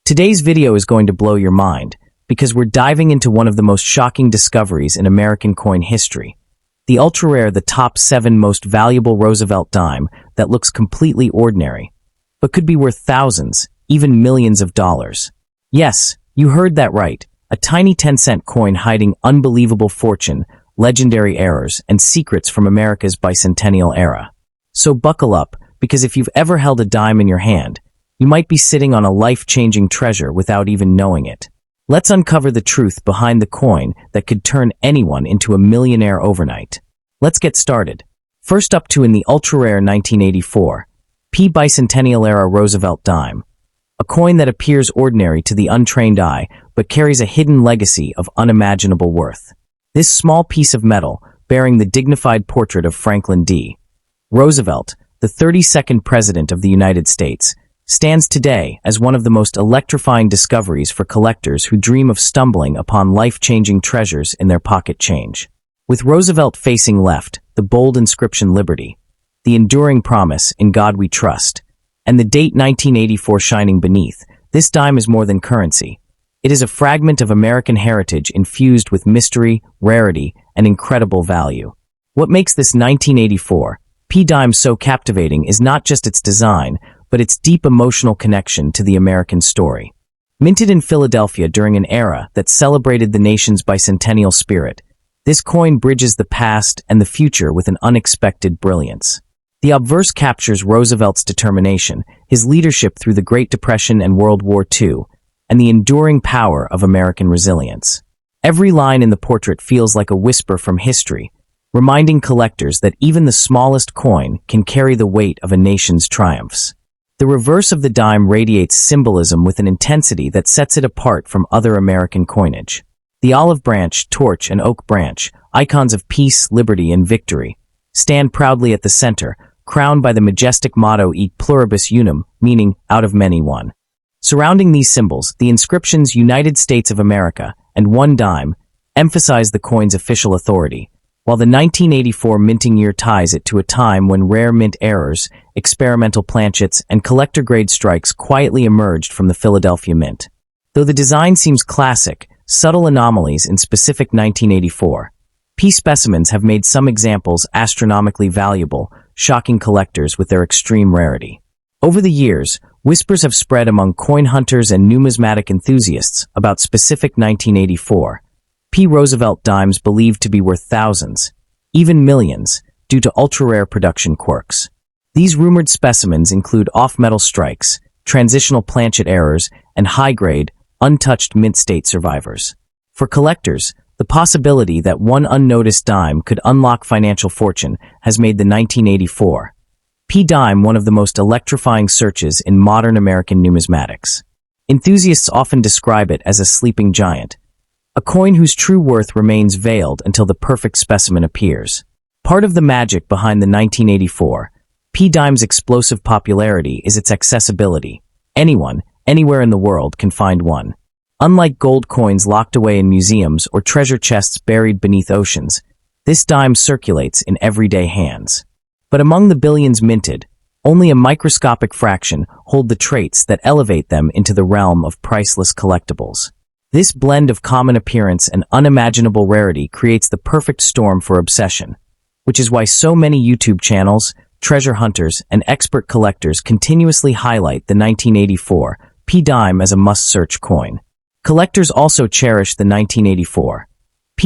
Today's video is going to blow your mind because we're diving into one of the most shocking discoveries in American coin history. The ultra-rare, the top 7 most valuable Roosevelt dime that looks completely ordinary, but could be worth thousands, even millions of dollars. Yes, you heard that right. A tiny 10-cent coin hiding unbelievable fortune, legendary errors, and secrets from America's bicentennial era. So buckle up, because if you've ever held a dime in your hand, you might be sitting on a life-changing treasure without even knowing it. Let's uncover the truth behind the coin that could turn anyone into a millionaire overnight. Let's get started. First up in the ultra-rare 1984, bicentennial-era Roosevelt dime. A coin that appears ordinary to the untrained eye, but carries a hidden legacy of unimaginable worth. This small piece of metal, bearing the dignified portrait of Franklin D. Roosevelt, the 32nd President of the United States, stands today as one of the most electrifying discoveries for collectors who dream of stumbling upon life-changing treasures in their pocket change. With Roosevelt facing left, the bold inscription Liberty, the enduring promise In God We Trust, and the date 1984 shining beneath, this dime is more than currency. It is a fragment of American heritage infused with mystery, rarity, and incredible value. What makes this 1984 dime so captivating is not just its design, but its deep emotional connection to the American story. Minted in Philadelphia during an era that celebrated the nation's bicentennial spirit, this coin bridges the past and the future with an unexpected brilliance. The obverse captures Roosevelt's determination, his leadership through the Great Depression and World War II, and the enduring power of American resilience. Every line in the portrait feels like a whisper from history, reminding collectors that even the smallest coin can carry the weight of a nation's triumphs. The reverse of the dime radiates symbolism with an intensity that sets it apart from other American coinage. The olive branch, torch, and oak branch, icons of peace, liberty, and victory, stand proudly at the center, crowned by the majestic motto E pluribus unum, meaning out of many one. Surrounding these symbols, the inscriptions United States of America and one dime emphasize the coin's official authority, while the 1984 minting year ties it to a time when rare mint errors, experimental planchets, and collector-grade strikes quietly emerged from the Philadelphia Mint. Though the design seems classic, subtle anomalies in specific 1984 specimens have made some examples astronomically valuable, shocking collectors with their extreme rarity. Over the years, whispers have spread among coin hunters and numismatic enthusiasts about specific 1984 Roosevelt dimes believed to be worth thousands, even millions, due to ultra-rare production quirks. These rumored specimens include off-metal strikes, transitional planchet errors, and high-grade, untouched mint-state survivors. For collectors, the possibility that one unnoticed dime could unlock financial fortune has made the 1984 dime one of the most electrifying searches in modern American numismatics. Enthusiasts often describe it as a sleeping giant, a coin whose true worth remains veiled until the perfect specimen appears. Part of the magic behind the 1984 dime's explosive popularity is its accessibility. Anyone, anywhere in the world can find one. Unlike gold coins locked away in museums or treasure chests buried beneath oceans, this dime circulates in everyday hands. But among the billions minted, only a microscopic fraction hold the traits that elevate them into the realm of priceless collectibles. This blend of common appearance and unimaginable rarity creates the perfect storm for obsession, which is why so many YouTube channels, treasure hunters, and expert collectors continuously highlight the 1984 dime as a must-search coin. Collectors also cherish the 1984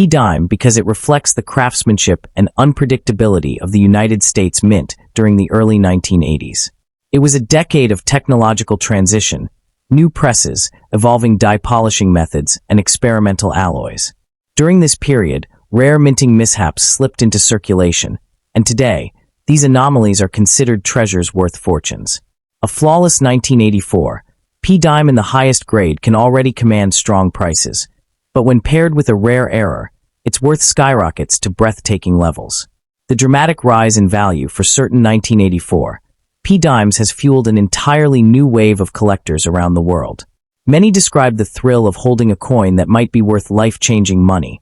dime because it reflects the craftsmanship and unpredictability of the United States Mint during the early 1980s. It was a decade of technological transition, new presses, evolving die polishing methods, and experimental alloys. During this period, rare minting mishaps slipped into circulation, and today, these anomalies are considered treasures worth fortunes. A flawless 1984 dime in the highest grade can already command strong prices, but when paired with a rare error, its worth skyrockets to breathtaking levels. The dramatic rise in value for certain 1984 dimes has fueled an entirely new wave of collectors around the world. Many describe the thrill of holding a coin that might be worth life-changing money,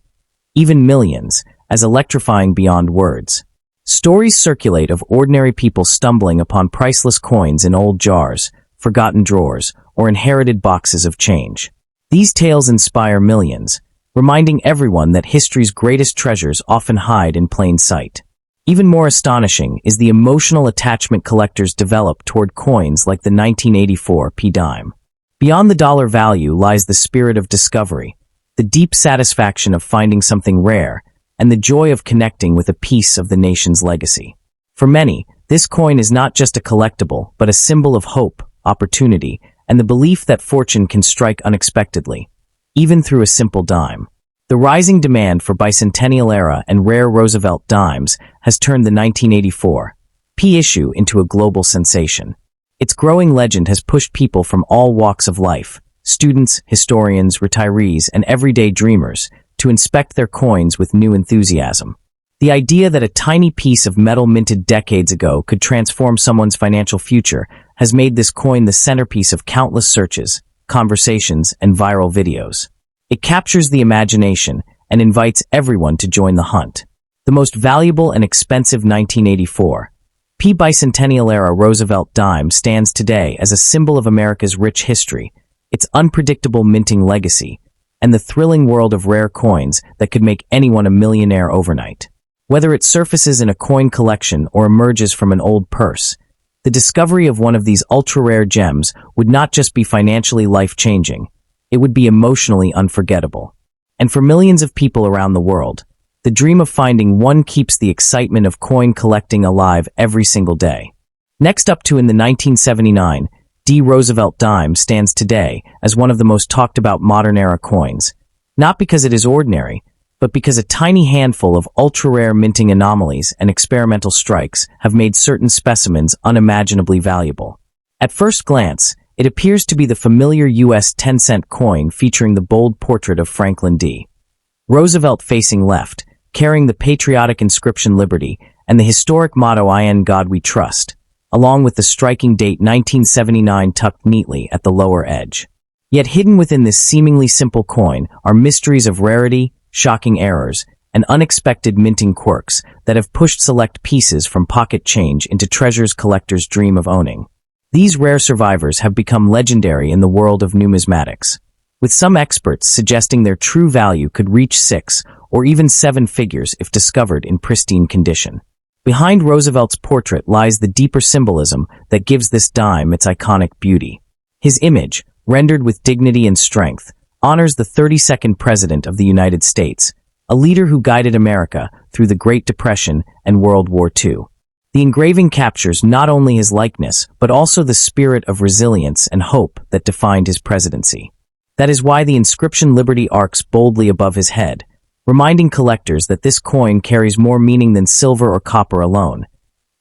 even millions, as electrifying beyond words. Stories circulate of ordinary people stumbling upon priceless coins in old jars, forgotten drawers, or inherited boxes of change. These tales inspire millions, reminding everyone that history's greatest treasures often hide in plain sight. Even more astonishing is the emotional attachment collectors develop toward coins like the 1984 p-dime. Beyond the dollar value lies the spirit of discovery, the deep satisfaction of finding something rare, and the joy of connecting with a piece of the nation's legacy. For many, this coin is not just a collectible, but a symbol of hope, opportunity, and the belief that fortune can strike unexpectedly, even through a simple dime. The rising demand for bicentennial-era and rare Roosevelt dimes has turned the 1984 P issue into a global sensation. Its growing legend has pushed people from all walks of life, students, historians, retirees, and everyday dreamers, to inspect their coins with new enthusiasm. The idea that a tiny piece of metal minted decades ago could transform someone's financial future has made this coin the centerpiece of countless searches, conversations, and viral videos. It captures the imagination and invites everyone to join the hunt. The most valuable and expensive 1984 P bicentennial-era Roosevelt dime stands today as a symbol of America's rich history, its unpredictable minting legacy, and the thrilling world of rare coins that could make anyone a millionaire overnight. Whether it surfaces in a coin collection or emerges from an old purse, the discovery of one of these ultra-rare gems would not just be financially life-changing, it would be emotionally unforgettable. And for millions of people around the world, the dream of finding one keeps the excitement of coin collecting alive every single day. Next up in the 1979 D. Roosevelt dime stands today as one of the most talked about modern-era coins, not because it is ordinary, but because a tiny handful of ultra-rare minting anomalies and experimental strikes have made certain specimens unimaginably valuable. At first glance, it appears to be the familiar U.S. 10-cent coin featuring the bold portrait of Franklin D. Roosevelt facing left, carrying the patriotic inscription Liberty and the historic motto "In God We Trust," along with the striking date 1979 tucked neatly at the lower edge. Yet hidden within this seemingly simple coin are mysteries of rarity, shocking errors, and unexpected minting quirks that have pushed select pieces from pocket change into treasures collectors dream of owning. These rare survivors have become legendary in the world of numismatics, with some experts suggesting their true value could reach 6 or even 7 figures if discovered in pristine condition. Behind Roosevelt's portrait lies the deeper symbolism that gives this dime its iconic beauty. His image, rendered with dignity and strength, honors the 32nd President of the United States, a leader who guided America through the Great Depression and World War II. The engraving captures not only his likeness, but also the spirit of resilience and hope that defined his presidency. That is why the inscription Liberty arcs boldly above his head, reminding collectors that this coin carries more meaning than silver or copper alone.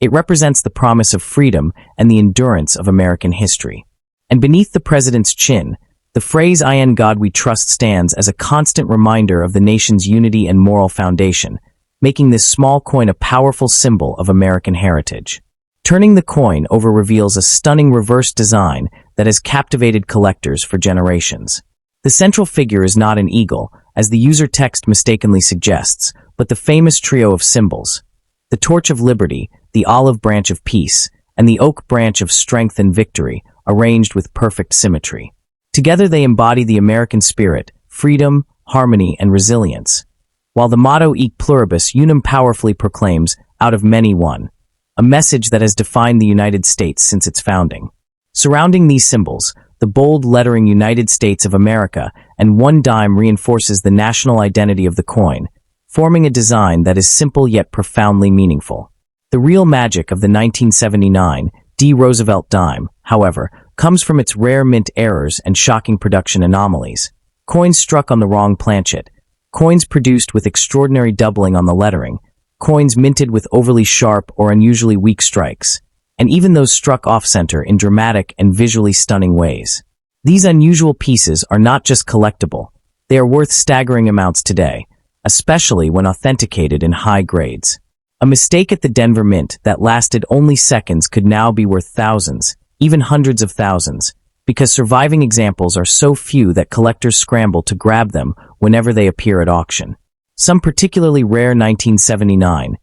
It represents the promise of freedom and the endurance of American history. And beneath the president's chin, the phrase "In God We Trust" stands as a constant reminder of the nation's unity and moral foundation, making this small coin a powerful symbol of American heritage. Turning the coin over reveals a stunning reverse design that has captivated collectors for generations. The central figure is not an eagle, as the user text mistakenly suggests, but the famous trio of symbols: the torch of liberty, the olive branch of peace, and the oak branch of strength and victory, arranged with perfect symmetry. Together they embody the American spirit, freedom, harmony, and resilience, while the motto "Hic pluribus unum" powerfully proclaims, "Out of many one," a message that has defined the United States since its founding. Surrounding these symbols, the bold lettering "United States of America" and one dime reinforces the national identity of the coin, forming a design that is simple yet profoundly meaningful. The real magic of the 1979 D. Roosevelt dime, however, comes from its rare mint errors and shocking production anomalies. Coins struck on the wrong planchet, coins produced with extraordinary doubling on the lettering, coins minted with overly sharp or unusually weak strikes, and even those struck off-center in dramatic and visually stunning ways. These unusual pieces are not just collectible, they are worth staggering amounts today, especially when authenticated in high grades. A mistake at the Denver Mint that lasted only seconds could now be worth thousands, even hundreds of thousands, because surviving examples are so few that collectors scramble to grab them whenever they appear at auction. Some particularly rare 1979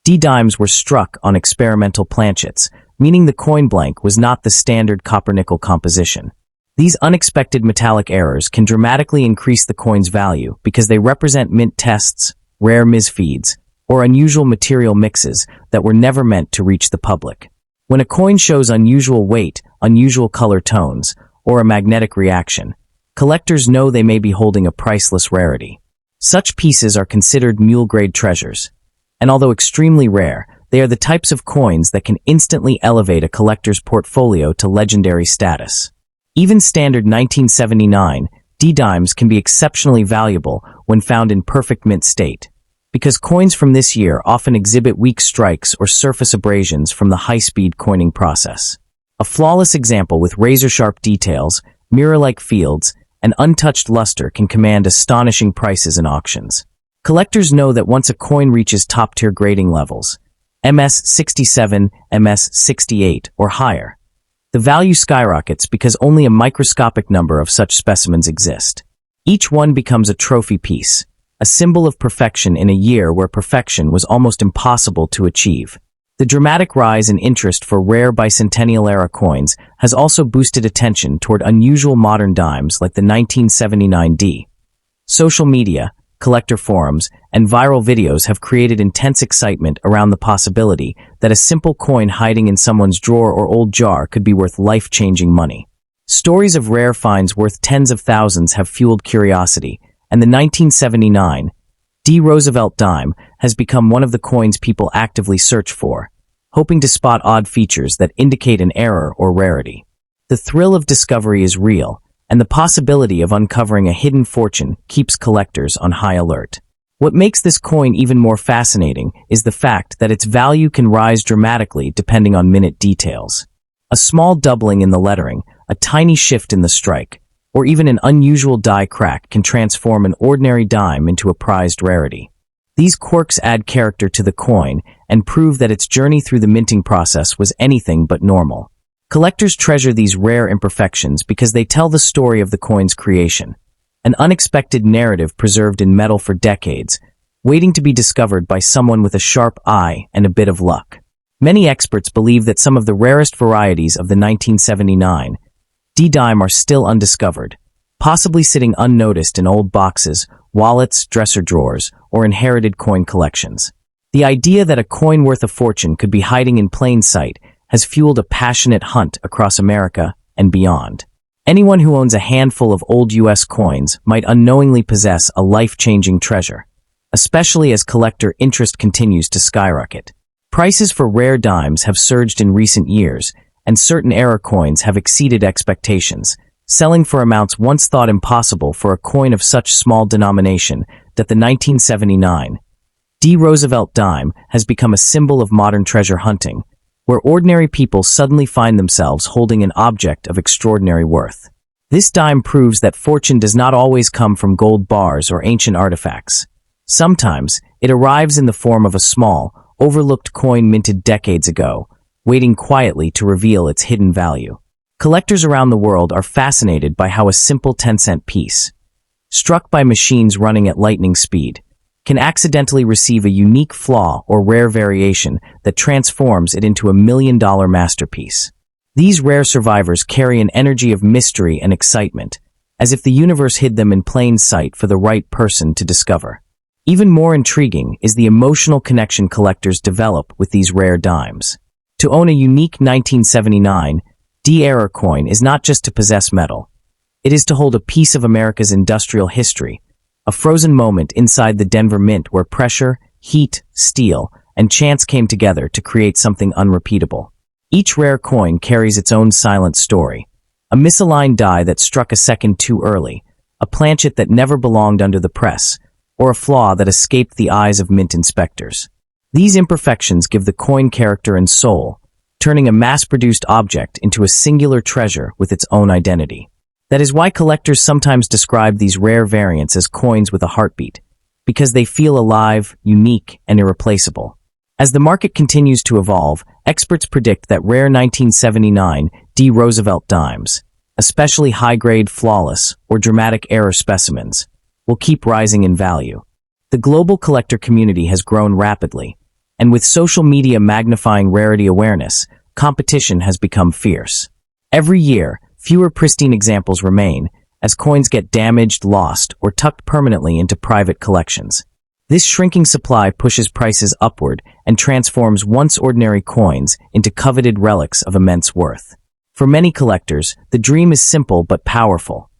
D dimes were struck on experimental planchets, meaning the coin blank was not the standard copper-nickel composition. These unexpected metallic errors can dramatically increase the coin's value because they represent mint tests, rare misfeeds, or unusual material mixes that were never meant to reach the public. When a coin shows unusual weight, unusual color tones, or a magnetic reaction, collectors know they may be holding a priceless rarity. Such pieces are considered mule-grade treasures, and although extremely rare, they are the types of coins that can instantly elevate a collector's portfolio to legendary status. Even standard 1979 D-dimes can be exceptionally valuable when found in perfect mint state, because coins from this year often exhibit weak strikes or surface abrasions from the high-speed coining process. A flawless example with razor-sharp details, mirror-like fields, and untouched luster can command astonishing prices in auctions. Collectors know that once a coin reaches top-tier grading levels, MS67, MS68, or higher, the value skyrockets because only a microscopic number of such specimens exist. Each one becomes a trophy piece, a symbol of perfection in a year where perfection was almost impossible to achieve. The dramatic rise in interest for rare bicentennial-era coins has also boosted attention toward unusual modern dimes like the 1979 D. Social media, collector forums, and viral videos have created intense excitement around the possibility that a simple coin hiding in someone's drawer or old jar could be worth life-changing money. Stories of rare finds worth tens of thousands have fueled curiosity, and the 1979 D. Roosevelt dime has become one of the coins people actively search for, hoping to spot odd features that indicate an error or rarity. The thrill of discovery is real, and the possibility of uncovering a hidden fortune keeps collectors on high alert. What makes this coin even more fascinating is the fact that its value can rise dramatically depending on minute details. A small doubling in the lettering, a tiny shift in the strike, or even an unusual die crack can transform an ordinary dime into a prized rarity. These quirks add character to the coin and prove that its journey through the minting process was anything but normal. Collectors treasure these rare imperfections because they tell the story of the coin's creation, an unexpected narrative preserved in metal for decades, waiting to be discovered by someone with a sharp eye and a bit of luck. Many experts believe that some of the rarest varieties of the 1979 D-dime are still undiscovered, possibly sitting unnoticed in old boxes, wallets, dresser drawers, or inherited coin collections. The idea that a coin worth a fortune could be hiding in plain sight has fueled a passionate hunt across America and beyond. Anyone who owns a handful of old U.S. coins might unknowingly possess a life-changing treasure, especially as collector interest continues to skyrocket. Prices for rare dimes have surged in recent years, and certain era coins have exceeded expectations, selling for amounts once thought impossible for a coin of such small denomination that the 1979 D. Roosevelt dime has become a symbol of modern treasure hunting, where ordinary people suddenly find themselves holding an object of extraordinary worth. This dime proves that fortune does not always come from gold bars or ancient artifacts. Sometimes, it arrives in the form of a small, overlooked coin minted decades ago, waiting quietly to reveal its hidden value. Collectors around the world are fascinated by how a simple 10-cent piece, struck by machines running at lightning speed, can accidentally receive a unique flaw or rare variation that transforms it into a million-dollar masterpiece. These rare survivors carry an energy of mystery and excitement, as if the universe hid them in plain sight for the right person to discover. Even more intriguing is the emotional connection collectors develop with these rare dimes. To own a unique 1979 D-era coin is not just to possess metal. It is to hold a piece of America's industrial history, a frozen moment inside the Denver Mint where pressure, heat, steel, and chance came together to create something unrepeatable. Each rare coin carries its own silent story. A misaligned die that struck a second too early, a planchet that never belonged under the press, or a flaw that escaped the eyes of mint inspectors. These imperfections give the coin character and soul, turning a mass-produced object into a singular treasure with its own identity. That is why collectors sometimes describe these rare variants as coins with a heartbeat, because they feel alive, unique, and irreplaceable. As the market continues to evolve, experts predict that rare 1979 D. Roosevelt dimes, especially high-grade, flawless, or dramatic error specimens, will keep rising in value. The global collector community has grown rapidly, and with social media magnifying rarity awareness, competition has become fierce. Every year, fewer pristine examples remain, as coins get damaged, lost, or tucked permanently into private collections. This shrinking supply pushes prices upward and transforms once ordinary coins into coveted relics of immense worth. For many collectors, the dream is simple but powerful.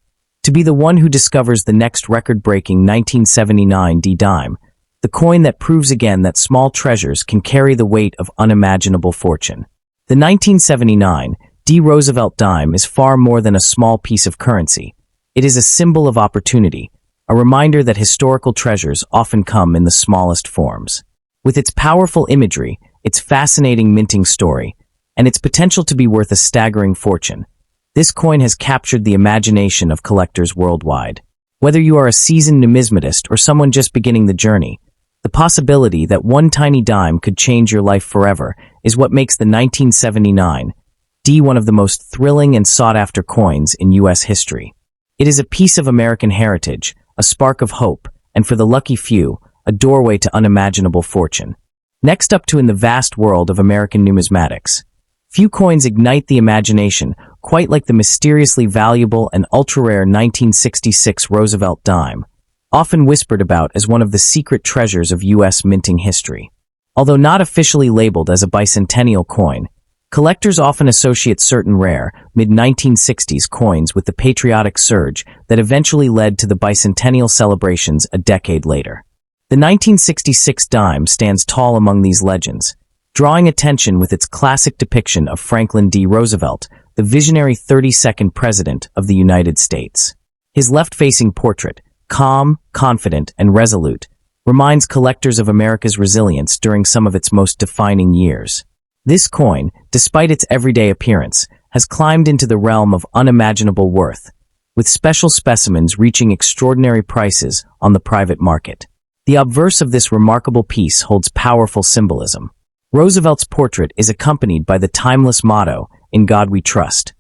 To be the one who discovers the next record-breaking 1979 D-dime, the coin that proves again that small treasures can carry the weight of unimaginable fortune. The 1979 D. Roosevelt dime is far more than a small piece of currency. It is a symbol of opportunity, a reminder that historical treasures often come in the smallest forms. With its powerful imagery, its fascinating minting story, and its potential to be worth a staggering fortune, this coin has captured the imagination of collectors worldwide. Whether you are a seasoned numismatist or someone just beginning the journey, the possibility that one tiny dime could change your life forever is what makes the 1979 D one of the most thrilling and sought-after coins in U.S. history. It is a piece of American heritage, a spark of hope, and for the lucky few, a doorway to unimaginable fortune. Next up in the vast world of American numismatics. Few coins ignite the imagination quite like the mysteriously valuable and ultra-rare 1966 Roosevelt dime, often whispered about as one of the secret treasures of U.S. minting history. Although not officially labeled as a bicentennial coin, collectors often associate certain rare, mid-1960s coins with the patriotic surge that eventually led to the bicentennial celebrations a decade later. The 1966 dime stands tall among these legends, drawing attention with its classic depiction of Franklin D. Roosevelt, the visionary 32nd President of the United States. His left-facing portrait, calm, confident, and resolute, reminds collectors of America's resilience during some of its most defining years. This coin, despite its everyday appearance, has climbed into the realm of unimaginable worth, with special specimens reaching extraordinary prices on the private market. The obverse of this remarkable piece holds powerful symbolism. Roosevelt's portrait is accompanied by the timeless motto, "In God We Trust,"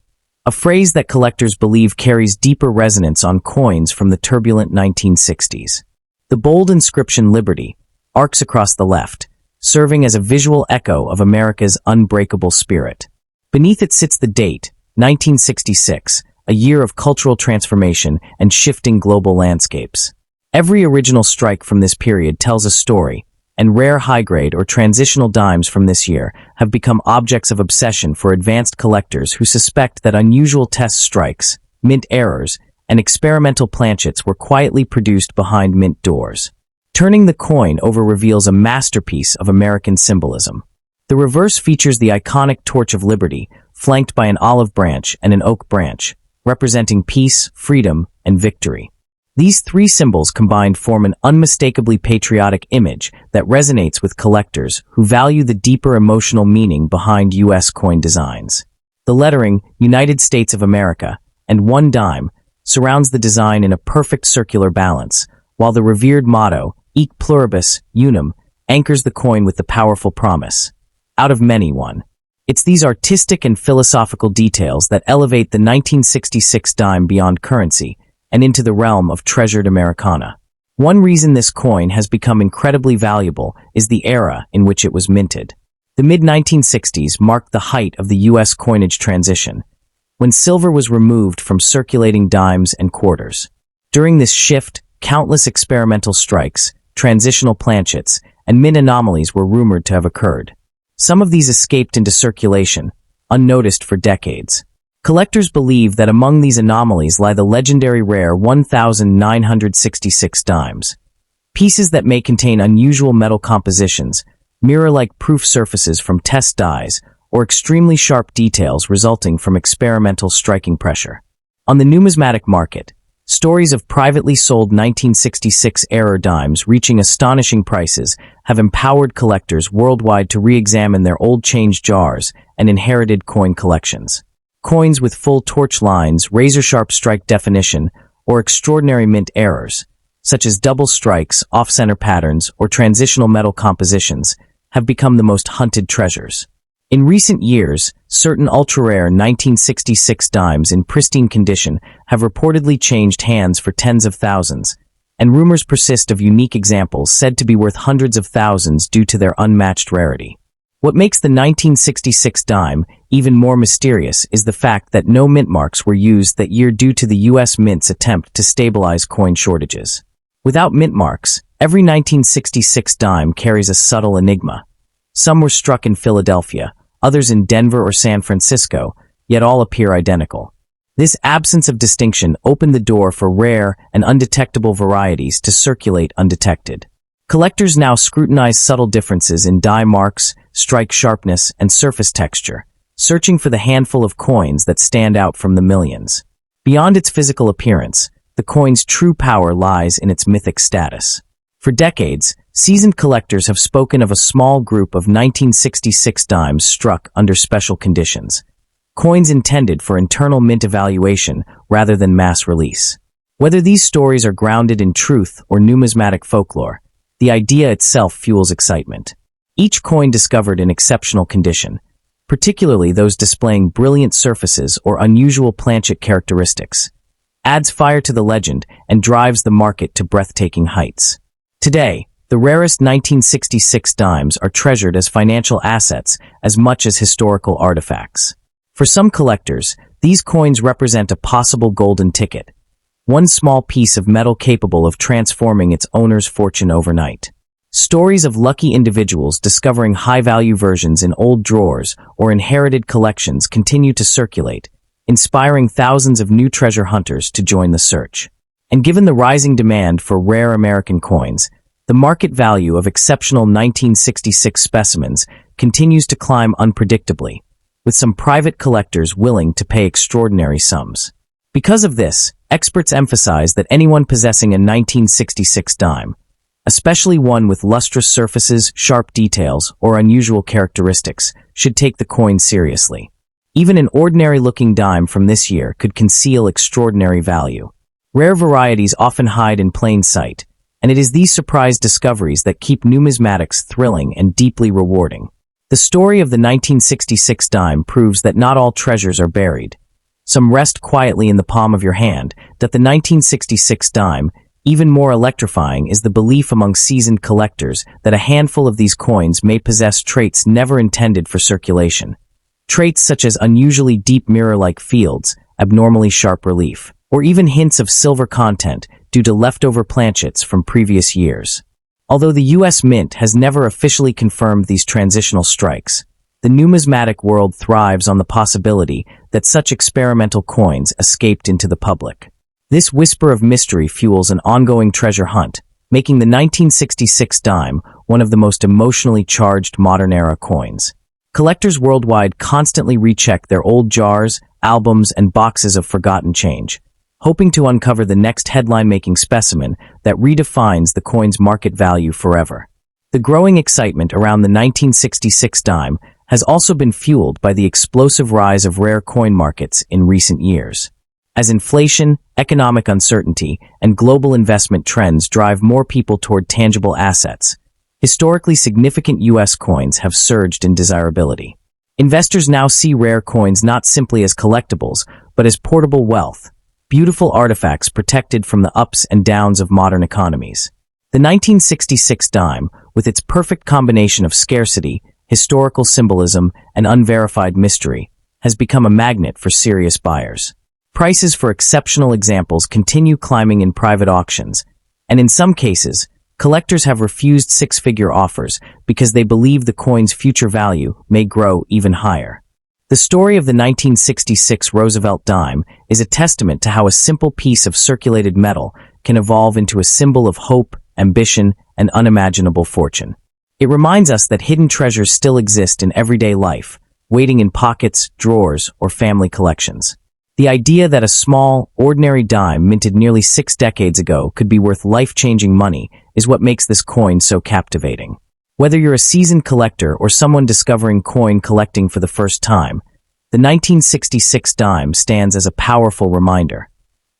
a phrase that collectors believe carries deeper resonance on coins from the turbulent 1960s. The bold inscription "Liberty" arcs across the left, serving as a visual echo of America's unbreakable spirit. Beneath it sits the date, 1966, a year of cultural transformation and shifting global landscapes. Every original strike from this period tells a story, and rare high-grade or transitional dimes from this year have become objects of obsession for advanced collectors who suspect that unusual test strikes, mint errors, and experimental planchets were quietly produced behind mint doors. Turning the coin over reveals a masterpiece of American symbolism. The reverse features the iconic Torch of Liberty, flanked by an olive branch and an oak branch, representing peace, freedom, and victory. These three symbols combined form an unmistakably patriotic image that resonates with collectors who value the deeper emotional meaning behind U.S. coin designs. The lettering, United States of America, and one dime, surrounds the design in a perfect circular balance, while the revered motto, Hic Pluribus Unum, anchors the coin with the powerful promise, "Out of many one." It's these artistic and philosophical details that elevate the 1966 dime beyond currency and into the realm of treasured Americana. One reason this coin has become incredibly valuable is the era in which it was minted. The mid-1960s marked the height of the U.S. coinage transition, when silver was removed from circulating dimes and quarters. During this shift, countless experimental strikes, transitional planchets, and mint anomalies were rumored to have occurred. Some of these escaped into circulation, unnoticed for decades. Collectors believe that among these anomalies lie the legendary rare 1966 dimes, pieces that may contain unusual metal compositions, mirror-like proof surfaces from test dies, or extremely sharp details resulting from experimental striking pressure. On the numismatic market, stories of privately sold 1966 error dimes reaching astonishing prices have empowered collectors worldwide to re-examine their old change jars and inherited coin collections. Coins with full torch lines, razor-sharp strike definition, or extraordinary mint errors, such as double strikes, off-center patterns, or transitional metal compositions, have become the most hunted treasures. In recent years, certain ultra-rare 1966 dimes in pristine condition have reportedly changed hands for tens of thousands, and rumors persist of unique examples said to be worth hundreds of thousands due to their unmatched rarity. What makes the 1966 dime even more mysterious is the fact that no mint marks were used that year due to the U.S. Mint's attempt to stabilize coin shortages. Without mint marks, every 1966 dime carries a subtle enigma. Some were struck in Philadelphia, others in Denver or San Francisco, yet all appear identical. This absence of distinction opened the door for rare and undetectable varieties to circulate undetected. Collectors now scrutinize subtle differences in die marks, strike sharpness, and surface texture, searching for the handful of coins that stand out from the millions. Beyond its physical appearance, the coin's true power lies in its mythic status. For decades, seasoned collectors have spoken of a small group of 1966 dimes struck under special conditions, coins intended for internal mint evaluation rather than mass release. Whether these stories are grounded in truth or numismatic folklore, the idea itself fuels excitement. Each coin discovered in exceptional condition, particularly those displaying brilliant surfaces or unusual planchet characteristics, adds fire to the legend and drives the market to breathtaking heights. Today, the rarest 1966 dimes are treasured as financial assets as much as historical artifacts. For some collectors, these coins represent a possible golden ticket, one small piece of metal capable of transforming its owner's fortune overnight. Stories of lucky individuals discovering high-value versions in old drawers or inherited collections continue to circulate, inspiring thousands of new treasure hunters to join the search. And given the rising demand for rare American coins, the market value of exceptional 1966 specimens continues to climb unpredictably, with some private collectors willing to pay extraordinary sums. Because of this, experts emphasize that anyone possessing a 1966 dime, especially one with lustrous surfaces, sharp details, or unusual characteristics, should take the coin seriously. Even an ordinary-looking dime from this year could conceal extraordinary value. Rare varieties often hide in plain sight, and it is these surprise discoveries that keep numismatics thrilling and deeply rewarding. The story of the 1966 dime proves that not all treasures are buried. Some rest quietly in the palm of your hand. That the 1966 dime, even more electrifying, is the belief among seasoned collectors that a handful of these coins may possess traits never intended for circulation. Traits such as unusually deep mirror-like fields, abnormally sharp relief, or even hints of silver content due to leftover planchets from previous years. Although the U.S. Mint has never officially confirmed these transitional strikes, the numismatic world thrives on the possibility that such experimental coins escaped into the public. This whisper of mystery fuels an ongoing treasure hunt, making the 1966 dime one of the most emotionally charged modern-era coins. Collectors worldwide constantly recheck their old jars, albums, and boxes of forgotten change, hoping to uncover the next headline-making specimen that redefines the coin's market value forever. The growing excitement around the 1966 dime has also been fueled by the explosive rise of rare coin markets in recent years. As inflation, economic uncertainty, and global investment trends drive more people toward tangible assets, historically significant U.S. coins have surged in desirability. Investors now see rare coins not simply as collectibles, but as portable wealth, beautiful artifacts protected from the ups and downs of modern economies. The 1966 dime, with its perfect combination of scarcity, historical symbolism, and unverified mystery, has become a magnet for serious buyers. Prices for exceptional examples continue climbing in private auctions, and in some cases, collectors have refused six-figure offers because they believe the coin's future value may grow even higher. The story of the 1966 Roosevelt dime is a testament to how a simple piece of circulated metal can evolve into a symbol of hope, ambition, and unimaginable fortune. It reminds us that hidden treasures still exist in everyday life, waiting in pockets, drawers, or family collections. The idea that a small, ordinary dime minted nearly 6 decades ago could be worth life-changing money is what makes this coin so captivating. Whether you're a seasoned collector or someone discovering coin collecting for the first time, the 1966 dime stands as a powerful reminder.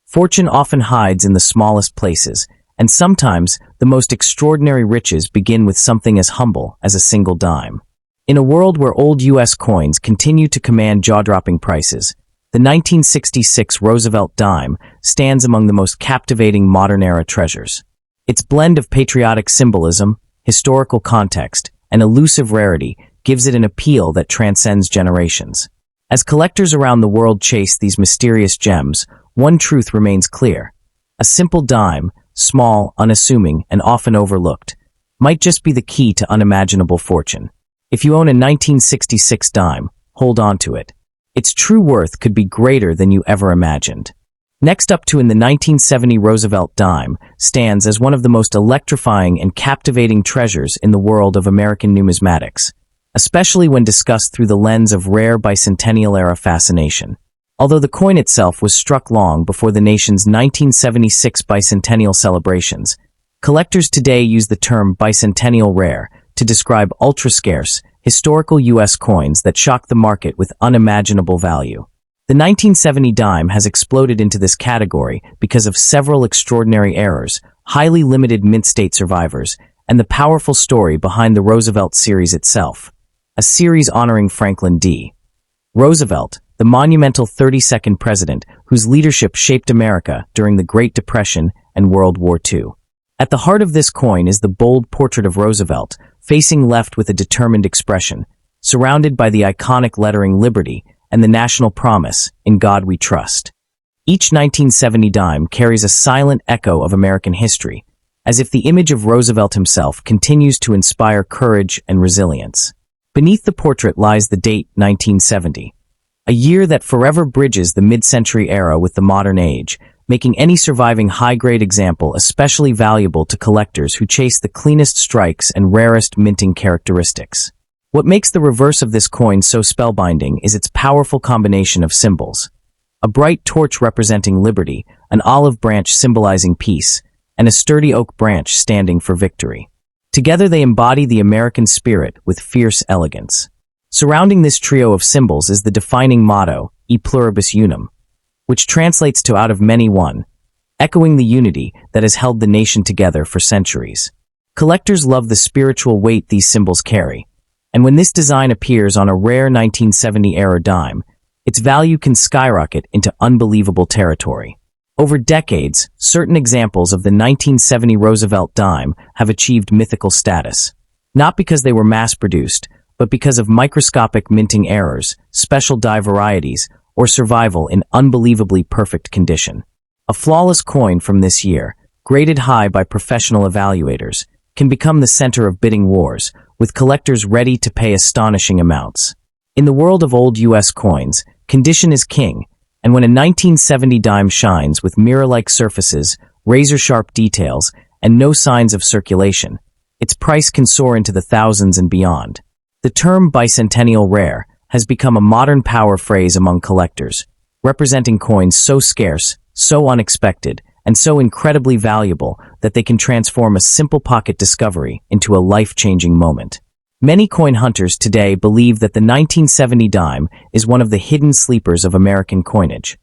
Fortune often hides in the smallest places, and sometimes the most extraordinary riches begin with something as humble as a single dime. In a world where old U.S. coins continue to command jaw-dropping prices, the 1966 Roosevelt dime stands among the most captivating modern-era treasures. Its blend of patriotic symbolism, historical context, and elusive rarity gives it an appeal that transcends generations. As collectors around the world chase these mysterious gems, one truth remains clear. A simple dime, small, unassuming, and often overlooked, might just be the key to unimaginable fortune. If you own a 1966 dime, hold on to it. Its true worth could be greater than you ever imagined. Next up in the 1970 Roosevelt dime stands as one of the most electrifying and captivating treasures in the world of American numismatics, especially when discussed through the lens of rare bicentennial-era fascination. Although the coin itself was struck long before the nation's 1976 bicentennial celebrations, collectors today use the term bicentennial rare to describe ultra-scarce, historical U.S. coins that shock the market with unimaginable value. The 1970 dime has exploded into this category because of several extraordinary errors, highly limited mint state survivors, and the powerful story behind the Roosevelt series itself, a series honoring Franklin D. Roosevelt, the monumental 32nd president whose leadership shaped America during the Great Depression and World War II. At the heart of this coin is the bold portrait of Roosevelt, facing left with a determined expression, surrounded by the iconic lettering Liberty and the national promise, "In God We Trust." Each 1970 dime carries a silent echo of American history, as if the image of Roosevelt himself continues to inspire courage and resilience. Beneath the portrait lies the date 1970, a year that forever bridges the mid-century era with the modern age, making any surviving high-grade example especially valuable to collectors who chase the cleanest strikes and rarest minting characteristics. What makes the reverse of this coin so spellbinding is its powerful combination of symbols. A bright torch representing liberty, an olive branch symbolizing peace, and a sturdy oak branch standing for victory. Together they embody the American spirit with fierce elegance. Surrounding this trio of symbols is the defining motto, E pluribus unum, which translates to out of many one, echoing the unity that has held the nation together for centuries. Collectors love the spiritual weight these symbols carry, and when this design appears on a rare 1970-era dime, its value can skyrocket into unbelievable territory. Over decades, certain examples of the 1970 Roosevelt dime have achieved mythical status, not because they were mass-produced, but because of microscopic minting errors, special die varieties, or survival in unbelievably perfect condition. A flawless coin from this year, graded high by professional evaluators, can become the center of bidding wars, with collectors ready to pay astonishing amounts. In the world of old U.S. coins, condition is king, and when a 1970 dime shines with mirror-like surfaces, razor-sharp details, and no signs of circulation, its price can soar into the thousands and beyond. The term bicentennial rare has become a modern power phrase among collectors, representing coins so scarce, so unexpected, and so incredibly valuable that they can transform a simple pocket discovery into a life-changing moment. Many coin hunters today believe that the 1970 dime is one of the hidden sleepers of American coinage,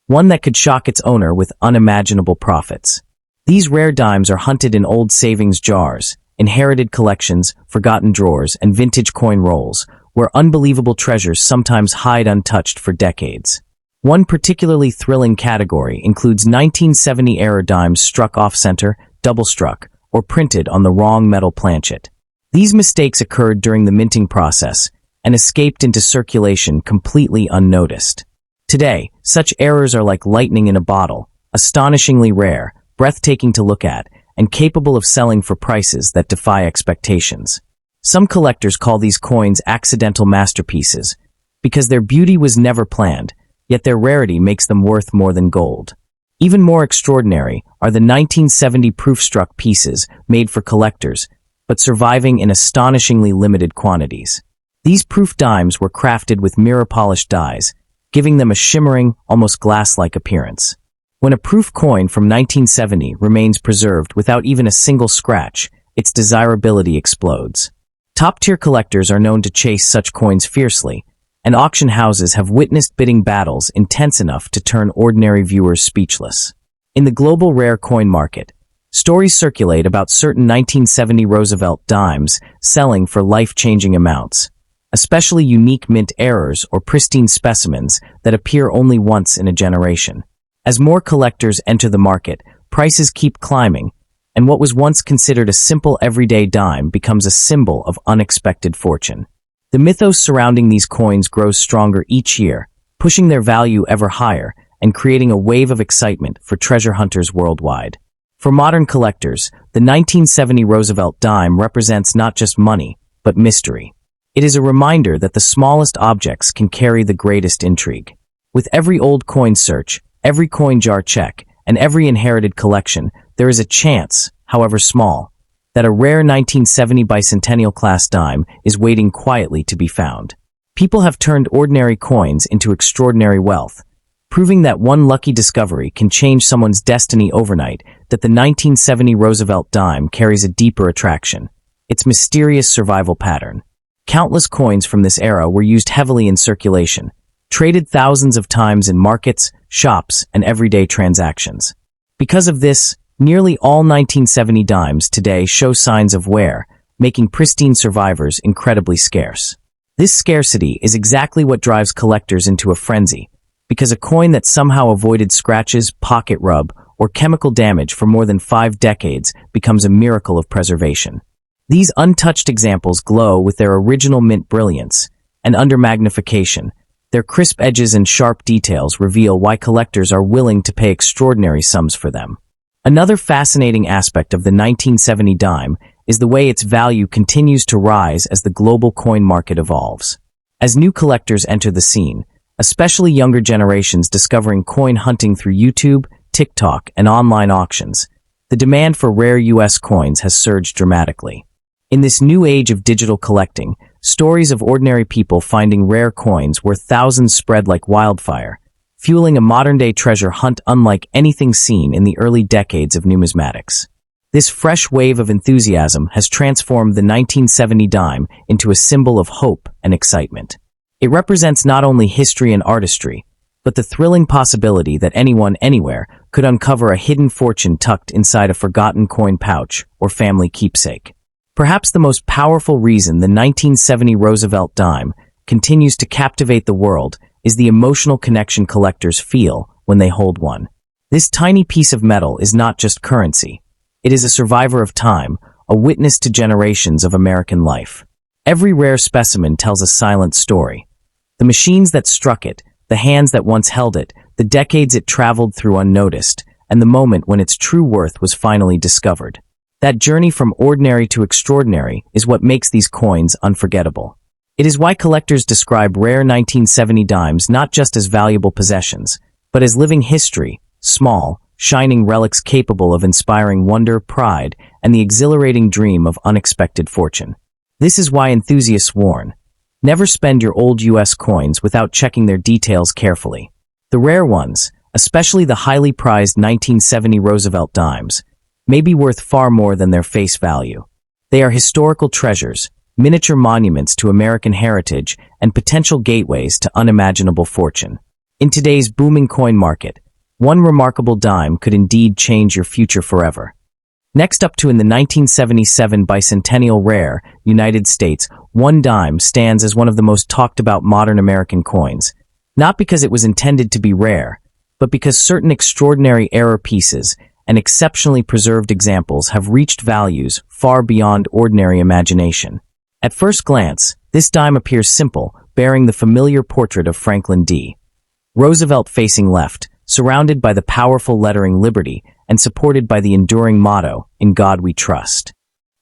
one that could shock its owner with unimaginable profits. These rare dimes are hunted in old savings jars, inherited collections, forgotten drawers, and vintage coin rolls, where unbelievable treasures sometimes hide untouched for decades. One particularly thrilling category includes 1970-era dimes struck off-center, double-struck, or printed on the wrong metal planchet. These mistakes occurred during the minting process and escaped into circulation completely unnoticed. Today, such errors are like lightning in a bottle, astonishingly rare, breathtaking to look at, and capable of selling for prices that defy expectations. Some collectors call these coins accidental masterpieces because their beauty was never planned, yet their rarity makes them worth more than gold. Even more extraordinary are the 1970 proof-struck pieces made for collectors, but surviving in astonishingly limited quantities. These proof dimes were crafted with mirror-polished dies, giving them a shimmering, almost glass-like appearance. When a proof coin from 1970 remains preserved without even a single scratch, its desirability explodes. Top-tier collectors are known to chase such coins fiercely, and auction houses have witnessed bidding battles intense enough to turn ordinary viewers speechless. In the global rare coin market, stories circulate about certain 1970 Roosevelt dimes selling for life-changing amounts, especially unique mint errors or pristine specimens that appear only once in a generation. As more collectors enter the market, prices keep climbing, and what was once considered a simple everyday dime becomes a symbol of unexpected fortune. The mythos surrounding these coins grows stronger each year, pushing their value ever higher and creating a wave of excitement for treasure hunters worldwide. For modern collectors, the 1970 Roosevelt dime represents not just money, but mystery. It is a reminder that the smallest objects can carry the greatest intrigue. With every old coin search, every coin jar check, and every inherited collection, there is a chance, however small, that a rare 1970 bicentennial class dime is waiting quietly to be found. People have turned ordinary coins into extraordinary wealth, proving that one lucky discovery can change someone's destiny overnight. That the 1970 Roosevelt dime carries a deeper attraction, its mysterious survival pattern. Countless coins from this era were used heavily in circulation, traded thousands of times in markets, shops, and everyday transactions. Because of this, nearly all 1970 dimes today show signs of wear, making pristine survivors incredibly scarce. This scarcity is exactly what drives collectors into a frenzy, because a coin that somehow avoided scratches, pocket rub, or chemical damage for more than 5 decades becomes a miracle of preservation. These untouched examples glow with their original mint brilliance, and under magnification, their crisp edges and sharp details reveal why collectors are willing to pay extraordinary sums for them. Another fascinating aspect of the 1970 dime is the way its value continues to rise as the global coin market evolves. As new collectors enter the scene, especially younger generations discovering coin hunting through YouTube, TikTok, and online auctions, the demand for rare U.S. coins has surged dramatically. In this new age of digital collecting, stories of ordinary people finding rare coins where thousands spread like wildfire, fueling a modern-day treasure hunt unlike anything seen in the early decades of numismatics. This fresh wave of enthusiasm has transformed the 1970 dime into a symbol of hope and excitement. It represents not only history and artistry, but the thrilling possibility that anyone anywhere could uncover a hidden fortune tucked inside a forgotten coin pouch or family keepsake. Perhaps the most powerful reason the 1970 Roosevelt dime continues to captivate the world is the emotional connection collectors feel when they hold one. This tiny piece of metal is not just currency. It is a survivor of time, a witness to generations of American life. Every rare specimen tells a silent story. The machines that struck it, the hands that once held it, the decades it traveled through unnoticed, and the moment when its true worth was finally discovered. That journey from ordinary to extraordinary is what makes these coins unforgettable. It is why collectors describe rare 1970 dimes not just as valuable possessions, but as living history, small, shining relics capable of inspiring wonder, pride, and the exhilarating dream of unexpected fortune. This is why enthusiasts warn, never spend your old U.S. coins without checking their details carefully. The rare ones, especially the highly prized 1970 Roosevelt dimes, may be worth far more than their face value. They are historical treasures, miniature monuments to American heritage, and potential gateways to unimaginable fortune. In today's booming coin market, one remarkable dime could indeed change your future forever. Next up in the 1977 bicentennial rare, United States, one dime stands as one of the most talked about modern American coins, not because it was intended to be rare, but because certain extraordinary error pieces and exceptionally preserved examples have reached values far beyond ordinary imagination. At first glance, this dime appears simple, bearing the familiar portrait of Franklin D. Roosevelt facing left, surrounded by the powerful lettering Liberty and supported by the enduring motto, "In God We Trust."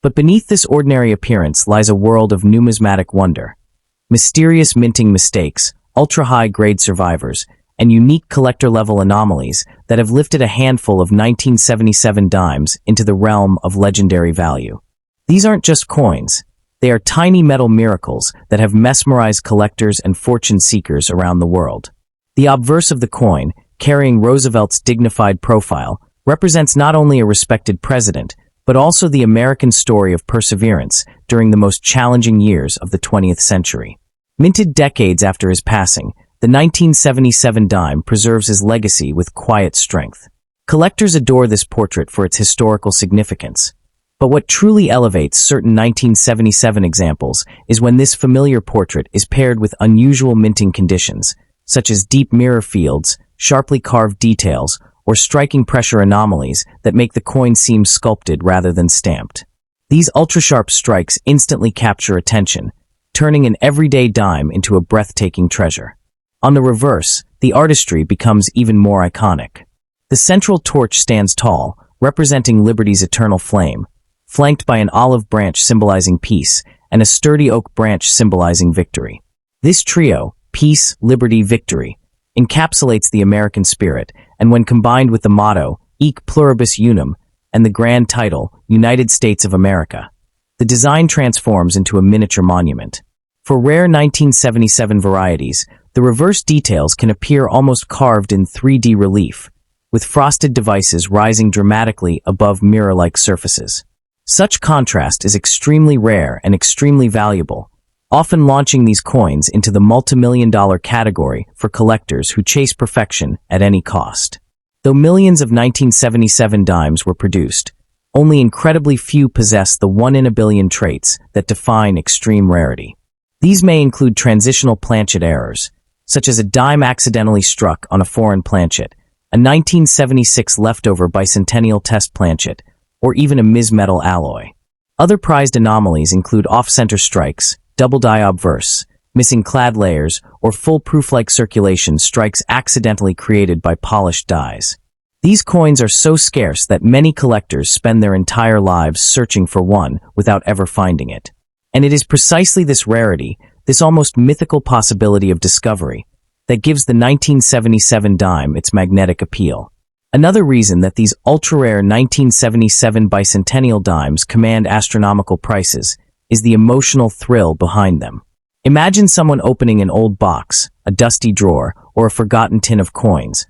But beneath this ordinary appearance lies a world of numismatic wonder. Mysterious minting mistakes, ultra-high-grade survivors, and unique collector-level anomalies that have lifted a handful of 1977 dimes into the realm of legendary value. These aren't just coins. They are tiny metal miracles that have mesmerized collectors and fortune seekers around the world. The obverse of the coin, carrying Roosevelt's dignified profile, represents not only a respected president, but also the American story of perseverance during the most challenging years of the 20th century. Minted decades after his passing, the 1977 dime preserves his legacy with quiet strength. Collectors adore this portrait for its historical significance. But what truly elevates certain 1977 examples is when this familiar portrait is paired with unusual minting conditions, such as deep mirror fields, sharply carved details, or striking pressure anomalies that make the coin seem sculpted rather than stamped. These ultra-sharp strikes instantly capture attention, turning an everyday dime into a breathtaking treasure. On the reverse, the artistry becomes even more iconic. The central torch stands tall, representing liberty's eternal flame, flanked by an olive branch symbolizing peace and a sturdy oak branch symbolizing victory. This trio, peace, liberty, victory, encapsulates the American spirit, and when combined with the motto, Hic Pluribus Unum, and the grand title, United States of America, the design transforms into a miniature monument. For rare 1977 varieties, the reverse details can appear almost carved in 3D relief, with frosted devices rising dramatically above mirror-like surfaces. Such contrast is extremely rare and extremely valuable, often launching these coins into the multi-million-dollar category for collectors who chase perfection at any cost. Though millions of 1977 dimes were produced, only incredibly few possess the one-in-a-billion traits that define extreme rarity. These may include transitional planchet errors, such as a dime accidentally struck on a foreign planchet, a 1976 leftover bicentennial test planchet, or even a Ms. Metal alloy. Other prized anomalies include off-center strikes, double die obverse, missing clad layers, or full proof-like circulation strikes accidentally created by polished dies. These coins are so scarce that many collectors spend their entire lives searching for one without ever finding it. And it is precisely this rarity, this almost mythical possibility of discovery, that gives the 1977 dime its magnetic appeal. Another reason that these ultra-rare 1977 bicentennial dimes command astronomical prices is the emotional thrill behind them. Imagine someone opening an old box, a dusty drawer, or a forgotten tin of coins,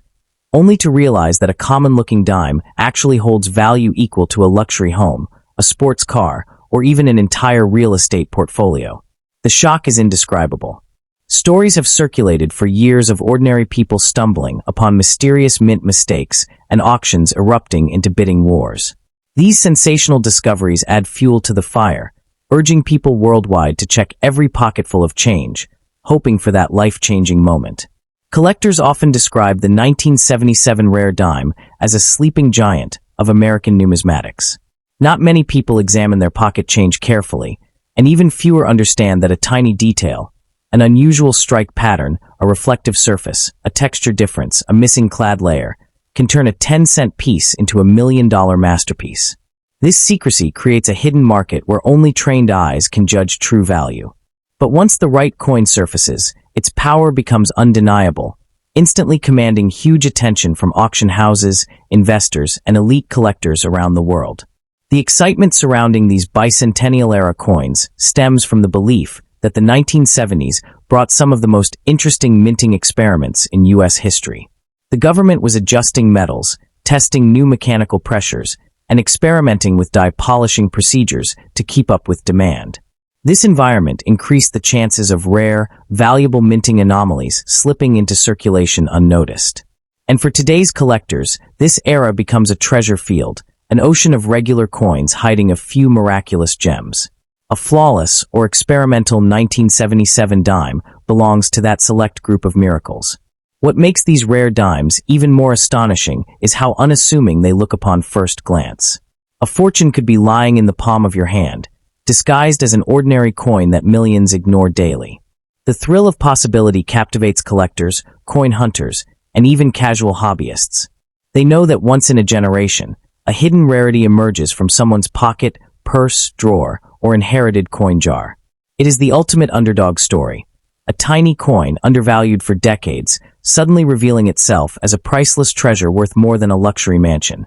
only to realize that a common-looking dime actually holds value equal to a luxury home, a sports car, or even an entire real estate portfolio. The shock is indescribable. Stories have circulated for years of ordinary people stumbling upon mysterious mint mistakes and auctions erupting into bidding wars. These sensational discoveries add fuel to the fire, urging people worldwide to check every pocketful of change, hoping for that life-changing moment. Collectors often describe the 1977 rare dime as a sleeping giant of American numismatics. Not many people examine their pocket change carefully, and even fewer understand that a tiny detail, an unusual strike pattern, a reflective surface, a texture difference, a missing clad layer, can turn a 10-cent piece into a $1 million masterpiece. This secrecy creates a hidden market where only trained eyes can judge true value. But once the right coin surfaces, its power becomes undeniable, instantly commanding huge attention from auction houses, investors, and elite collectors around the world. The excitement surrounding these bicentennial-era coins stems from the belief that the 1970s brought some of the most interesting minting experiments in U.S. history. The government was adjusting metals, testing new mechanical pressures, and experimenting with die polishing procedures to keep up with demand. This environment increased the chances of rare, valuable minting anomalies slipping into circulation unnoticed. And for today's collectors, this era becomes a treasure field, an ocean of regular coins hiding a few miraculous gems. A flawless or experimental 1977 dime belongs to that select group of miracles. What makes these rare dimes even more astonishing is how unassuming they look upon first glance. A fortune could be lying in the palm of your hand, disguised as an ordinary coin that millions ignore daily. The thrill of possibility captivates collectors, coin hunters, and even casual hobbyists. They know that once in a generation, a hidden rarity emerges from someone's pocket, purse, drawer, or inherited coin jar. It is the ultimate underdog story. A tiny coin, undervalued for decades, suddenly revealing itself as a priceless treasure worth more than a luxury mansion.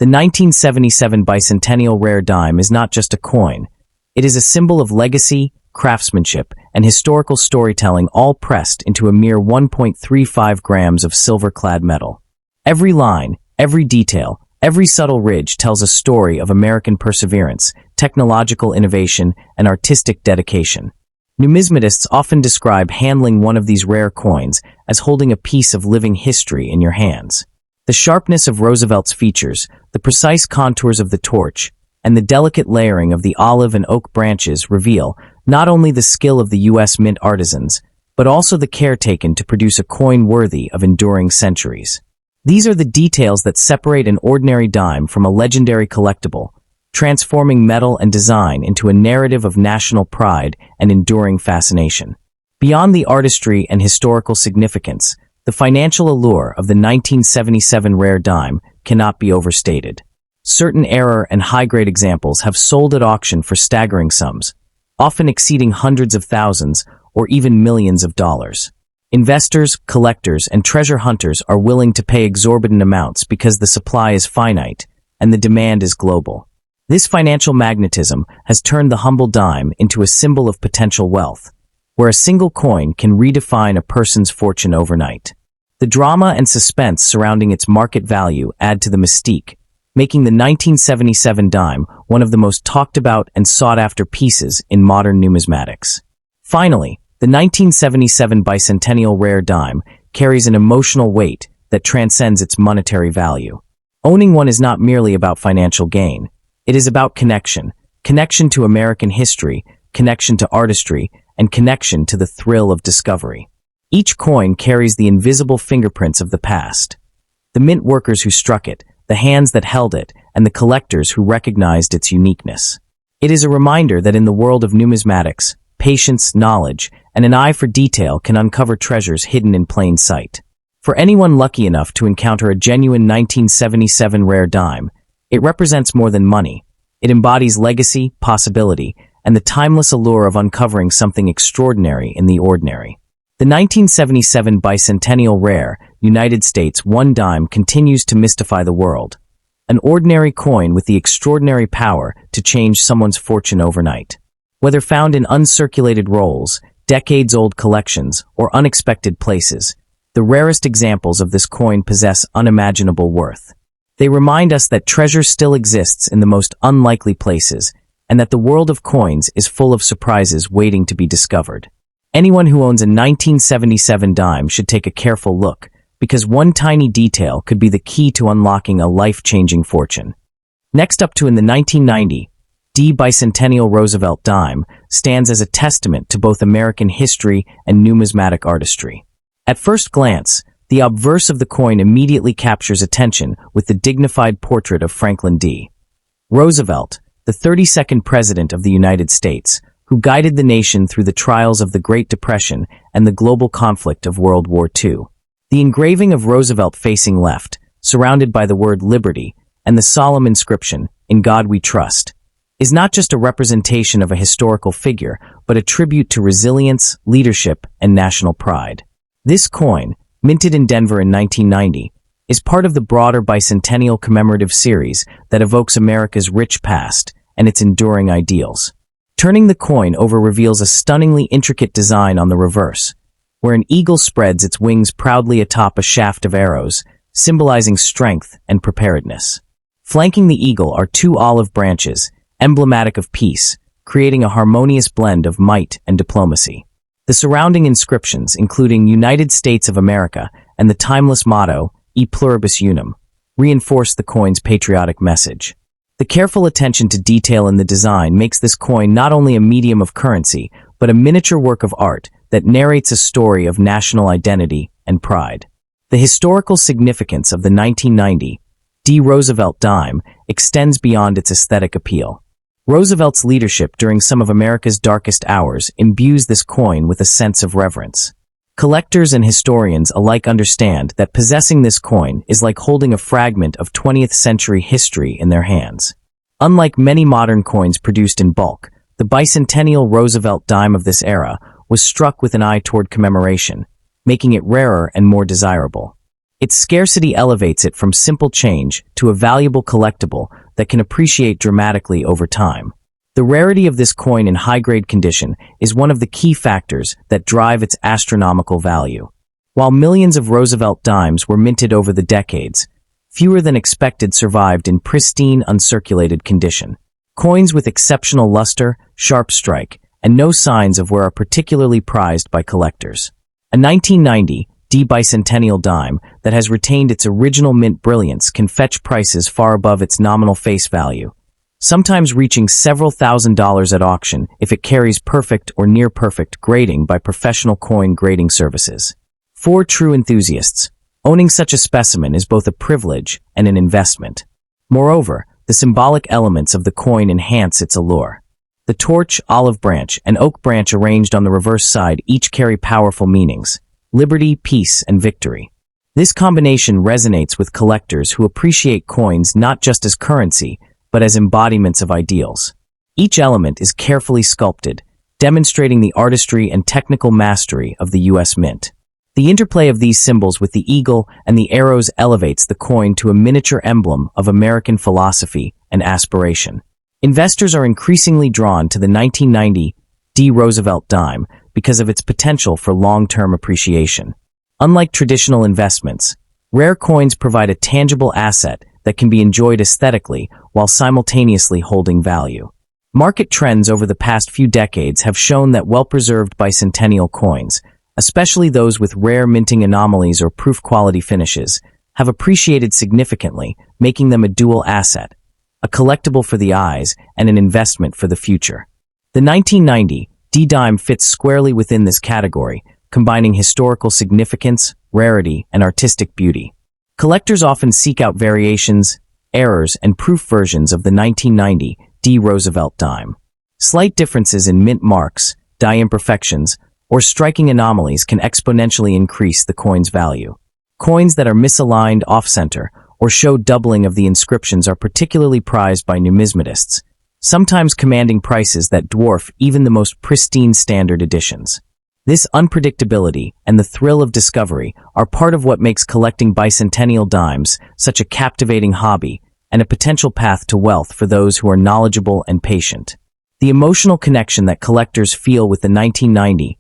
The 1977 bicentennial rare dime is not just a coin. It is a symbol of legacy, craftsmanship, and historical storytelling, all pressed into a mere 1.35 grams of silver-clad metal. Every line, every detail, every subtle ridge tells a story of American perseverance, technological innovation, and artistic dedication. Numismatists often describe handling one of these rare coins as holding a piece of living history in your hands. The sharpness of Roosevelt's features, the precise contours of the torch, and the delicate layering of the olive and oak branches reveal not only the skill of the U.S. mint artisans, but also the care taken to produce a coin worthy of enduring centuries. These are the details that separate an ordinary dime from a legendary collectible, transforming metal and design into a narrative of national pride and enduring fascination. Beyond the artistry and historical significance, the financial allure of the 1977 rare dime cannot be overstated. Certain error and high-grade examples have sold at auction for staggering sums, often exceeding hundreds of thousands or even millions of dollars. Investors, collectors, and treasure hunters are willing to pay exorbitant amounts because the supply is finite and the demand is global. This financial magnetism has turned the humble dime into a symbol of potential wealth, where a single coin can redefine a person's fortune overnight. The drama and suspense surrounding its market value add to the mystique, making the 1977 dime one of the most talked about and sought-after pieces in modern numismatics. Finally, the 1977 bicentennial rare dime carries an emotional weight that transcends its monetary value. Owning one is not merely about financial gain. It is about connection to American history, connection to artistry, and connection to the thrill of discovery. Each coin carries the invisible fingerprints of the past. The mint workers who struck it, the hands that held it, and the collectors who recognized its uniqueness. It is a reminder that in the world of numismatics, patience, knowledge, and an eye for detail can uncover treasures hidden in plain sight. For anyone lucky enough to encounter a genuine 1977 rare dime, it represents more than money. It embodies legacy, possibility, and the timeless allure of uncovering something extraordinary in the ordinary. The 1977 bicentennial rare United States 1 dime continues to mystify the world. An ordinary coin with the extraordinary power to change someone's fortune overnight. Whether found in uncirculated rolls, decades-old collections, or unexpected places, the rarest examples of this coin possess unimaginable worth. They remind us that treasure still exists in the most unlikely places, and that the world of coins is full of surprises waiting to be discovered. Anyone who owns a 1977 dime should take a careful look, because one tiny detail could be the key to unlocking a life-changing fortune. Next up in the 1990, D bicentennial Roosevelt dime stands as a testament to both American history and numismatic artistry. At first glance, the obverse of the coin immediately captures attention with the dignified portrait of Franklin D. Roosevelt, the 32nd President of the United States, who guided the nation through the trials of the Great Depression and the global conflict of World War II. The engraving of Roosevelt facing left, surrounded by the word liberty, and the solemn inscription, "In God We Trust," is not just a representation of a historical figure, but a tribute to resilience, leadership, and national pride. This coin, minted in Denver in 1990, is part of the broader bicentennial commemorative series that evokes America's rich past and its enduring ideals. Turning the coin over reveals a stunningly intricate design on the reverse, where an eagle spreads its wings proudly atop a shaft of arrows, symbolizing strength and preparedness. Flanking the eagle are two olive branches, emblematic of peace, creating a harmonious blend of might and diplomacy. The surrounding inscriptions, including United States of America and the timeless motto, E Pluribus Unum, reinforce the coin's patriotic message. The careful attention to detail in the design makes this coin not only a medium of currency, but a miniature work of art that narrates a story of national identity and pride. The historical significance of the 1990 D. Roosevelt dime extends beyond its aesthetic appeal. Roosevelt's leadership during some of America's darkest hours imbues this coin with a sense of reverence. Collectors and historians alike understand that possessing this coin is like holding a fragment of 20th century history in their hands. Unlike many modern coins produced in bulk, the bicentennial Roosevelt dime of this era was struck with an eye toward commemoration, making it rarer and more desirable. Its scarcity elevates it from simple change to a valuable collectible that can appreciate dramatically over time. The rarity of this coin in high-grade condition is one of the key factors that drive its astronomical value. While millions of Roosevelt dimes were minted over the decades, fewer than expected survived in pristine, uncirculated condition. Coins with exceptional luster, sharp strike, and no signs of wear are particularly prized by collectors. A 1990 D bicentennial dime that has retained its original mint brilliance can fetch prices far above its nominal face value, sometimes reaching several $1,000s at auction if it carries perfect or near-perfect grading by professional coin grading services. For true enthusiasts, owning such a specimen is both a privilege and an investment. Moreover, the The symbolic elements of the coin enhance its allure. The torch, olive branch, and oak branch arranged on the reverse side each carry powerful meanings: liberty, peace, and victory. This combination resonates with collectors who appreciate coins not just as currency, but as embodiments of ideals. Each element is carefully sculpted, demonstrating the artistry and technical mastery of the U.S. Mint. The interplay of these symbols with the eagle and the arrows elevates the coin to a miniature emblem of American philosophy and aspiration. Investors are increasingly drawn to the 1990 D. Roosevelt dime because of its potential for long-term appreciation. Unlike traditional investments, rare coins provide a tangible asset that can be enjoyed aesthetically while simultaneously holding value. Market trends over the past few decades have shown that well-preserved bicentennial coins, especially those with rare minting anomalies or proof-quality finishes, have appreciated significantly, making them a dual asset, a collectible for the eyes and an investment for the future. The 1990 D-dime fits squarely within this category, combining historical significance, rarity, and artistic beauty. Collectors often seek out variations, errors, and proof versions of the 1990 D. Roosevelt dime. Slight differences in mint marks, die imperfections, or striking anomalies can exponentially increase the coin's value. Coins that are misaligned off-center or show doubling of the inscriptions are particularly prized by numismatists, sometimes commanding prices that dwarf even the most pristine standard editions. This unpredictability and the thrill of discovery are part of what makes collecting bicentennial dimes such a captivating hobby and a potential path to wealth for those who are knowledgeable and patient. The emotional connection that collectors feel with the 1990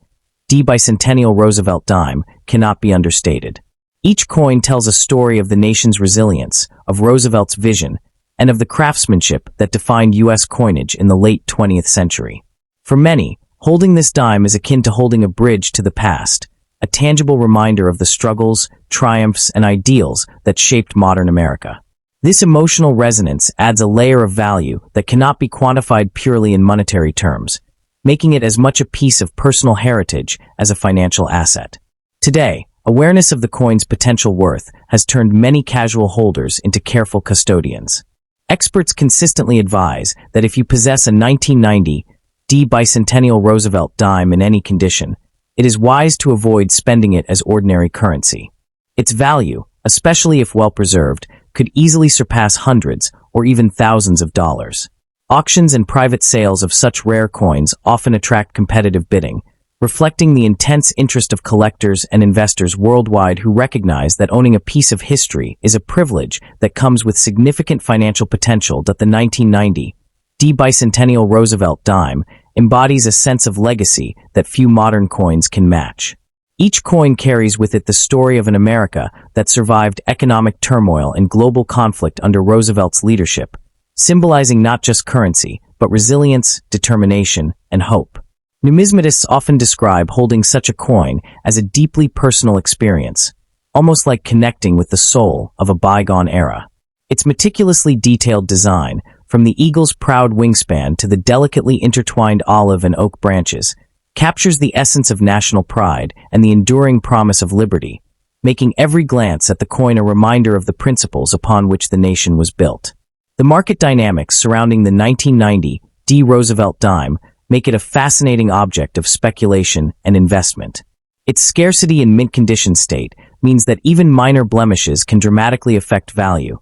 D. Bicentennial Roosevelt dime cannot be understated. Each coin tells a story of the nation's resilience, of Roosevelt's vision, and of the craftsmanship that defined U.S. coinage in the late 20th century. For many, holding this dime is akin to holding a bridge to the past, a tangible reminder of the struggles, triumphs, and ideals that shaped modern America. This emotional resonance adds a layer of value that cannot be quantified purely in monetary terms, making it as much a piece of personal heritage as a financial asset. Today, awareness of the coin's potential worth has turned many casual holders into careful custodians. Experts consistently advise that if you possess a 1990 D. Bicentennial Roosevelt dime in any condition, it is wise to avoid spending it as ordinary currency. Its value, especially if well-preserved, could easily surpass hundreds or even thousands of dollars. Auctions and private sales of such rare coins often attract competitive bidding, reflecting the intense interest of collectors and investors worldwide who recognize that owning a piece of history is a privilege that comes with significant financial potential. That the 1990 D. Bicentennial Roosevelt dime embodies a sense of legacy that few modern coins can match. Each coin carries with it the story of an America that survived economic turmoil and global conflict under Roosevelt's leadership, symbolizing not just currency, but resilience, determination, and hope. Numismatists often describe holding such a coin as a deeply personal experience, almost like connecting with the soul of a bygone era. Its meticulously detailed design, from the eagle's proud wingspan to the delicately intertwined olive and oak branches, captures the essence of national pride and the enduring promise of liberty, making every glance at the coin a reminder of the principles upon which the nation was built. The market dynamics surrounding the 1990 D. Roosevelt dime make it a fascinating object of speculation and investment. Its scarcity in mint condition state means that even minor blemishes can dramatically affect value,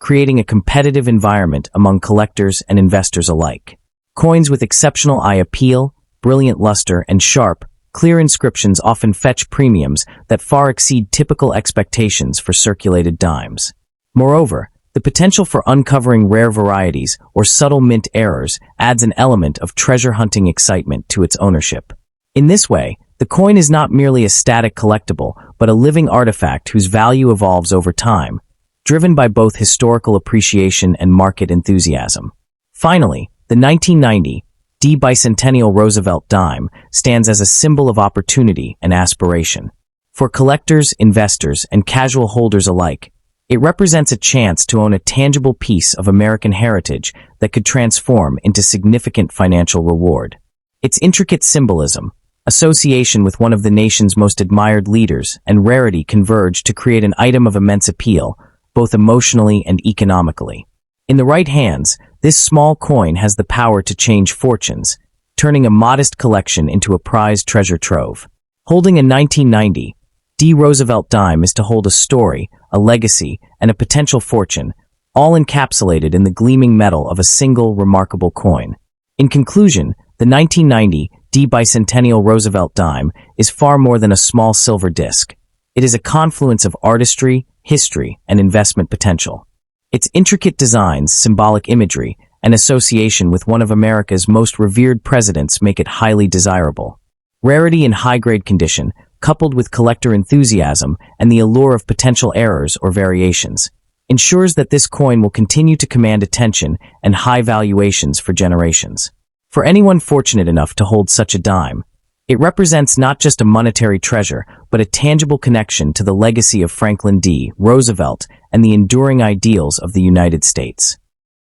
creating a competitive environment among collectors and investors alike. Coins with exceptional eye appeal, brilliant luster, and sharp, clear inscriptions often fetch premiums that far exceed typical expectations for circulated dimes. Moreover, the potential for uncovering rare varieties or subtle mint errors adds an element of treasure-hunting excitement to its ownership. In this way, the coin is not merely a static collectible, but a living artifact whose value evolves over time, driven by both historical appreciation and market enthusiasm. Finally, the 1990 D. Bicentennial Roosevelt dime stands as a symbol of opportunity and aspiration. For collectors, investors, and casual holders alike, it represents a chance to own a tangible piece of American heritage that could transform into significant financial reward. Its intricate symbolism, association with one of the nation's most admired leaders, and rarity converge to create an item of immense appeal, both emotionally and economically. In the right hands, this small coin has the power to change fortunes, turning a modest collection into a prized treasure trove. Holding a 1990 D. Roosevelt dime is to hold a story, a legacy, and a potential fortune, all encapsulated in the gleaming metal of a single remarkable coin. In conclusion, the 1990 D. Bicentennial Roosevelt dime is far more than a small silver disc. It is a confluence of artistry, history, and investment potential. Its intricate designs, symbolic imagery, and association with one of America's most revered presidents make it highly desirable. Rarity and high-grade condition, coupled with collector enthusiasm and the allure of potential errors or variations, ensures that this coin will continue to command attention and high valuations for generations. For anyone fortunate enough to hold such a dime, it represents not just a monetary treasure, but a tangible connection to the legacy of Franklin D. Roosevelt and the enduring ideals of the United States.